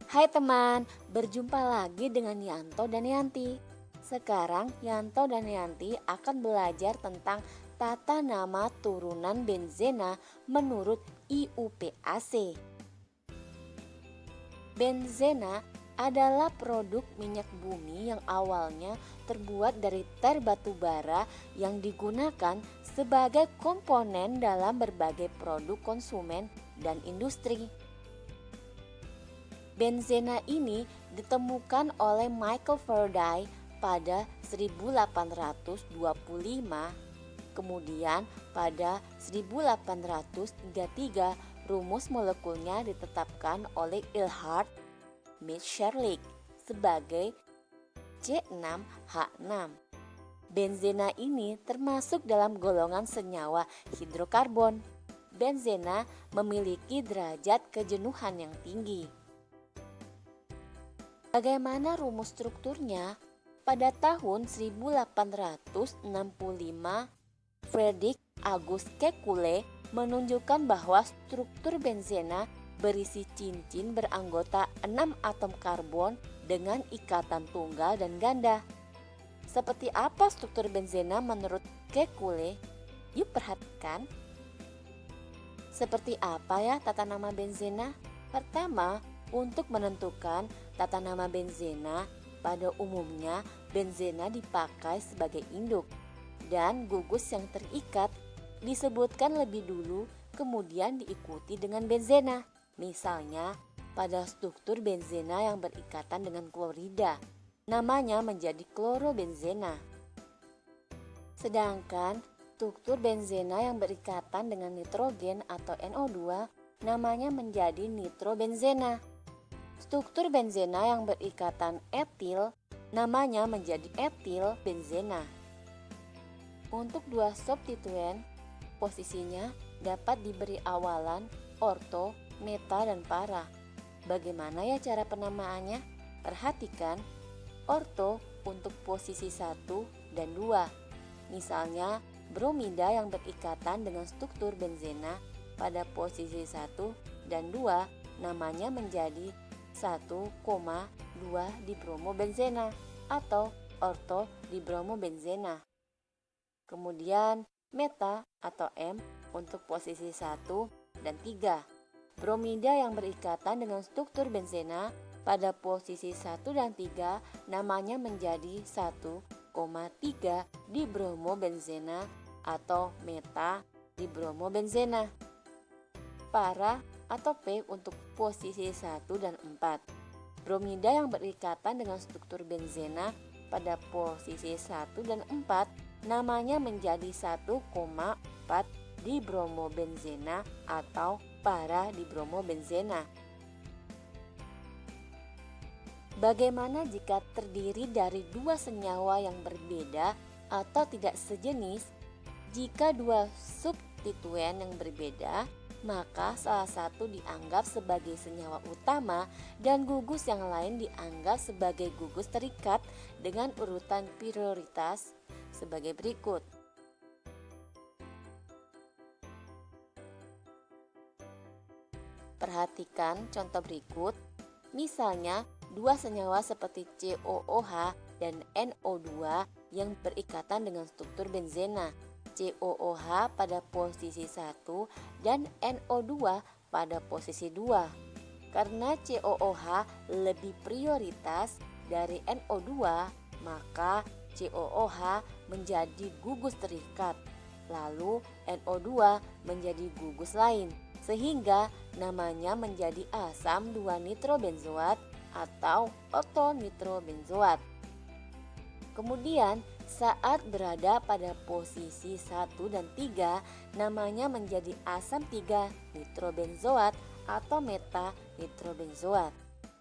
Hai teman, berjumpa lagi dengan Yanto dan Yanti. Sekarang Yanto dan Yanti akan belajar tentang tata nama turunan benzena menurut IUPAC. Benzena adalah produk minyak bumi yang awalnya terbuat dari ter batu bara yang digunakan sebagai komponen dalam berbagai produk konsumen dan industri. Benzena ini ditemukan oleh Michael Faraday pada 1825. Kemudian pada 1833 rumus molekulnya ditetapkan oleh Eilhard Mitscherlich sebagai C6H6. Benzena ini termasuk dalam golongan senyawa hidrokarbon. Benzena memiliki derajat kejenuhan yang tinggi. Bagaimana rumus strukturnya? Pada tahun 1865, Friedrich August Kekulé menunjukkan bahwa struktur benzena berisi cincin beranggota 6 atom karbon dengan ikatan tunggal dan ganda. Seperti apa struktur benzena menurut Kekulé? Yuk perhatikan. Seperti apa ya tata nama benzena? Pertama, untuk menentukan tata nama benzena, pada umumnya benzena dipakai sebagai induk dan gugus yang terikat disebutkan lebih dulu kemudian diikuti dengan benzena. Misalnya pada struktur benzena yang berikatan dengan klorida, namanya menjadi klorobenzena. Sedangkan struktur benzena yang berikatan dengan nitrogen atau NO2 namanya menjadi nitrobenzena. Struktur benzena yang berikatan etil namanya menjadi etil benzena. Untuk dua substituen, posisinya dapat diberi awalan orto, meta, dan para. Bagaimana ya cara penamaannya? Perhatikan, orto untuk posisi 1 dan 2. Misalnya, bromida yang berikatan dengan struktur benzena pada posisi 1 dan 2 namanya menjadi 1,2 dibromobenzena atau orto dibromobenzena. Kemudian meta atau M untuk posisi 1 dan 3. Bromida yang berikatan dengan struktur benzena pada posisi 1 dan 3 namanya menjadi 1,3 dibromobenzena atau meta dibromobenzena. Para atau P untuk posisi 1 dan 4. Bromida yang berikatan dengan struktur benzena pada posisi 1 dan 4 namanya menjadi 1,4 dibromobenzena atau para dibromobenzena. Bagaimana jika terdiri dari dua senyawa yang berbeda atau tidak sejenis? Jika dua substituen yang berbeda, maka salah satu dianggap sebagai senyawa utama dan gugus yang lain dianggap sebagai gugus terikat dengan urutan prioritas sebagai berikut. Perhatikan contoh berikut. Misalnya, dua senyawa seperti COOH dan NO2 yang berikatan dengan struktur benzena. COOH pada posisi 1 dan NO2 pada posisi 2. Karena COOH lebih prioritas dari NO2, maka COOH menjadi gugus terikat, lalu NO2 menjadi gugus lain, sehingga namanya menjadi asam 2-nitrobenzoat atau ortonitrobenzoat. Kemudian saat berada pada posisi 1 dan 3 namanya menjadi asam 3-nitrobenzoat atau meta-nitrobenzoat.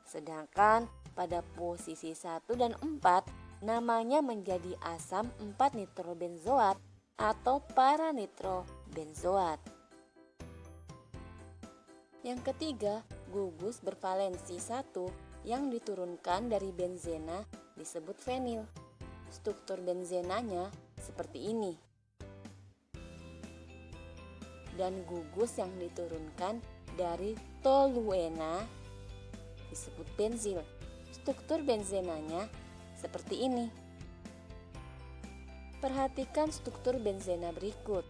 Sedangkan pada posisi 1 dan 4 namanya menjadi asam 4-nitrobenzoat atau para-nitrobenzoat. Yang ketiga, gugus bervalensi 1 yang diturunkan dari benzena disebut fenil. Struktur benzenanya seperti ini. Dan gugus yang diturunkan dari toluena disebut benzil. Struktur benzenanya seperti ini. Perhatikan struktur benzena berikut.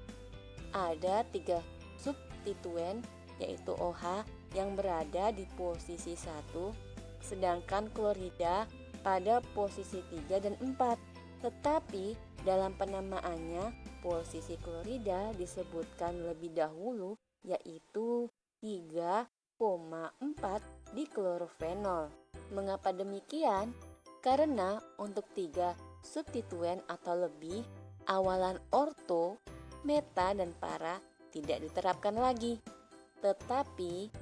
Ada 3 substituen yaitu OH yang berada di posisi 1, sedangkan klorida pada posisi 3 dan 4. Tetapi dalam penamaannya posisi klorida disebutkan lebih dahulu yaitu 3,4 di klorofenol. Mengapa demikian? Karena untuk 3 substituen atau lebih, awalan orto, meta, dan para tidak diterapkan lagi. Tetapi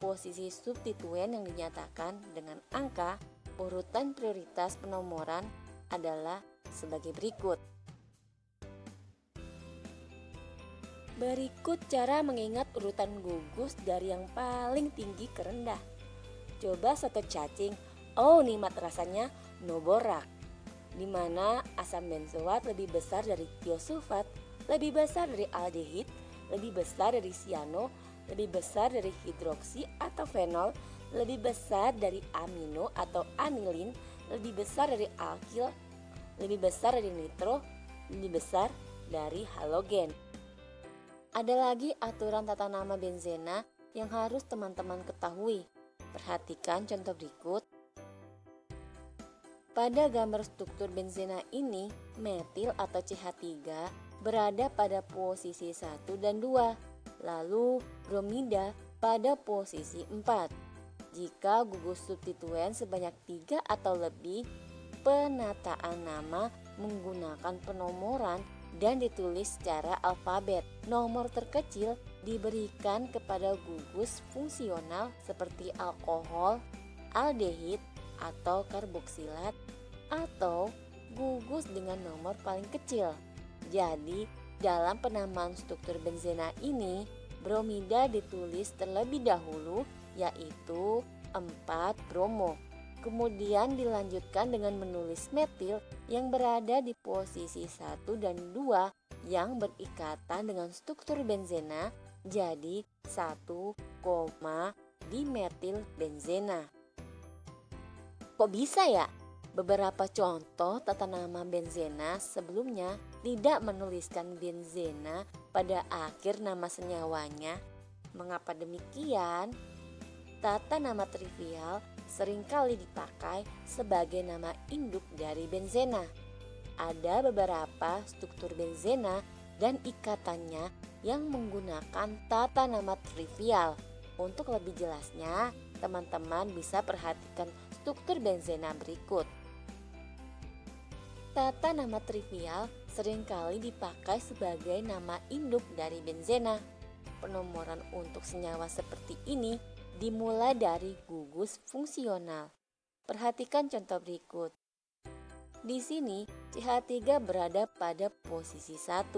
posisi substituen yang dinyatakan dengan angka urutan prioritas penomoran adalah sebagai berikut. Berikut cara mengingat urutan gugus dari yang paling tinggi ke rendah. Coba soto cacing, nikmat rasanya, no borak, di mana asam benzoat lebih besar dari tiosulfat, lebih besar dari aldehid, lebih besar dari siano, lebih besar dari hidroksi atau fenol, lebih besar dari amino atau anilin, lebih besar dari alkil, lebih besar dari nitro, lebih besar dari halogen. Ada lagi aturan tata nama benzena yang harus teman-teman ketahui. Perhatikan contoh berikut. Pada gambar struktur benzena ini, metil atau CH3 berada pada posisi 1 dan 2. Lalu bromida pada posisi 4. Jika gugus substituen sebanyak 3 atau lebih, penataan nama menggunakan penomoran dan ditulis secara alfabet. Nomor terkecil diberikan kepada gugus fungsional seperti alkohol, aldehid, atau karboksilat, atau gugus dengan nomor paling kecil. Jadi, dalam penamaan struktur benzena ini, bromida ditulis terlebih dahulu yaitu 4 bromo. Kemudian dilanjutkan dengan menulis metil yang berada di posisi 1 dan 2 yang berikatan dengan struktur benzena jadi 1, dimetil benzena. Kok bisa ya? Beberapa contoh tata nama benzena sebelumnya tidak menuliskan benzena pada akhir nama senyawanya. Mengapa demikian? Tata nama trivial seringkali dipakai sebagai nama induk dari benzena. Ada beberapa struktur benzena dan ikatannya yang menggunakan tata nama trivial. Untuk lebih jelasnya, teman-teman bisa perhatikan struktur benzena berikut. Tata nama trivial seringkali dipakai sebagai nama induk dari benzena. Penomoran untuk senyawa seperti ini dimulai dari gugus fungsional. Perhatikan contoh berikut. Di sini CH3 berada pada posisi 1,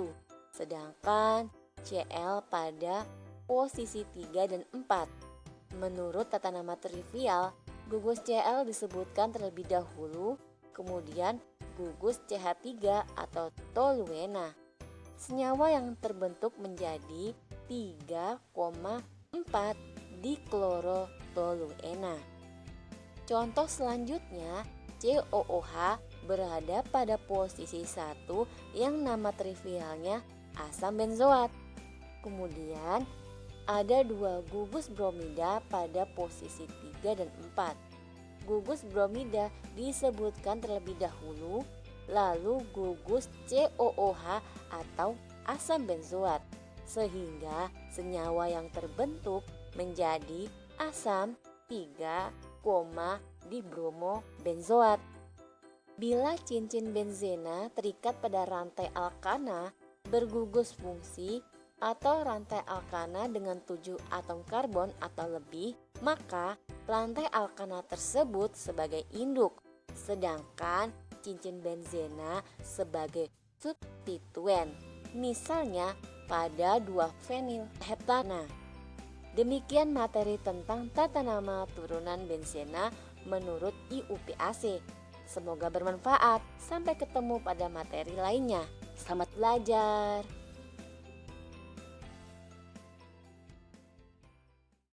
sedangkan Cl pada posisi 3 dan 4. Menurut tata nama trivial, gugus Cl disebutkan terlebih dahulu, kemudian gugus CH3 atau toluena. Senyawa yang terbentuk menjadi 3,4 diklorotoluena. Contoh selanjutnya, COOH berada pada posisi 1 yang nama trivialnya asam benzoat. Kemudian ada 2 gugus bromida pada posisi 3 dan 4. Gugus bromida disebutkan terlebih dahulu, lalu gugus COOH atau asam benzoat, sehingga senyawa yang terbentuk menjadi asam 3, dibromo benzoat. Bila cincin benzena terikat pada rantai alkana bergugus fungsi atau rantai alkana dengan 7 atom karbon atau lebih, maka rantai alkana tersebut sebagai induk, sedangkan cincin benzena sebagai substituen, misalnya pada 2-fenil heptana. Demikian materi tentang tata nama turunan benzena menurut IUPAC. Semoga bermanfaat. Sampai ketemu pada materi lainnya. Selamat belajar.